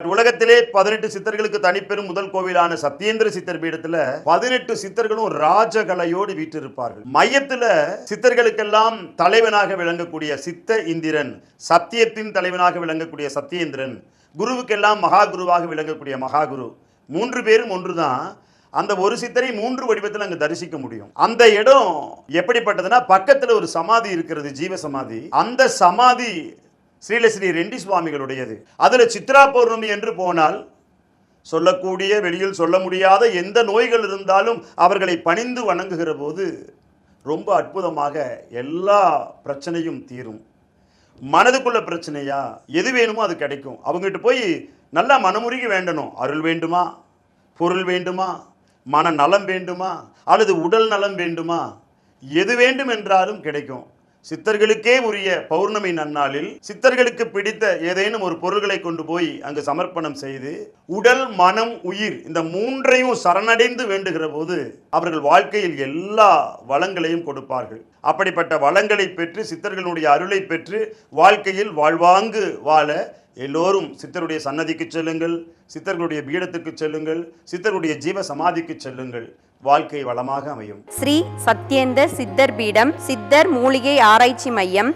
உலகத்திலே 18 சித்தர்களுக்கு தனிப்பெரும் முதல் கோவிலான சத்யேந்திர சித்தர் பீடத்துல 18 சித்தர்களும் ராஜகலையோடு வீற்றிருப்பார்கள். மையத்துல சித்தர்களுக்கெல்லாம் தலைவனாக விளங்கக்கூடிய சித்த இந்திரன், சத்தியத்தின் தலைவனாக விளங்கக்கூடிய சத்யேந்திரன், குருவுக்கெல்லாம் மகா குருவாக விளங்கக்கூடிய மகாகுரு, 3 பேரும் ஒன்றுதான். அந்த ஒரு சித்தரை 3 வடிவத்தில் அங்கு தரிசிக்க முடியும். அந்த இடம் எப்படிப்பட்டதுன்னா, பக்கத்துல ஒரு சமாதி இருக்கிறது, ஜீவ சமாதி. அந்த சமாதி ஸ்ரீலஸ்ரீ ரெட்டி சுவாமிகளுடையது. அதுல சித்ரா பௌர்ணமி என்று போனால் சொல்லக்கூடிய, வெளியில் சொல்ல முடியாத எந்த நோய்கள் இருந்தாலும் அவர்களை பணிந்து வணங்குகிற போது ரொம்ப அற்புதமாக எல்லா பிரச்சனையும் தீரும். மனதுக்குள்ள பிரச்சனையா எது வேணுமோ அது கிடைக்கும். அவங்ககிட்ட போய் நல்லா மனமுருகி வேண்டணும். அருள் வேண்டுமா, பொருள் வேண்டுமா, மன நலம் வேண்டுமா, அல்லது உடல் நலம் வேண்டுமா, எது வேண்டும் என்றாலும் கிடைக்கும். சித்தர்களுக்கே உரிய பௌர்ணமி நன்னாளில் சித்தர்களுக்கு பிடித்த ஏதேனும் ஒரு பொருள்களை கொண்டு போய் அங்கு சமர்ப்பணம் செய்து உடல், மனம், உயிர் இந்த 3ஐயும் சரணடைந்து வேண்டுகிற போது அவர்கள் வாழ்க்கையில் எல்லா வளங்களையும் கொடுப்பார்கள். அப்படிப்பட்ட வளங்களை பெற்று, சித்தர்களுடைய அருளை பெற்று வாழ்க்கையில் வாழ்வாங்கு வாழ எல்லோரும் சித்தருடைய சன்னதிக்கு செல்லுங்கள், சித்தர்களுடைய பீடத்துக்கு செல்லுங்கள், சித்தருடைய ஜீவ சமாதிக்கு செல்லுங்கள். வாழ்க்கை வளமாக அமையும். ஸ்ரீ சத்யேந்தர் சித்தர் பீடம், சித்தர் மூலிகை ஆராய்ச்சி மையம்.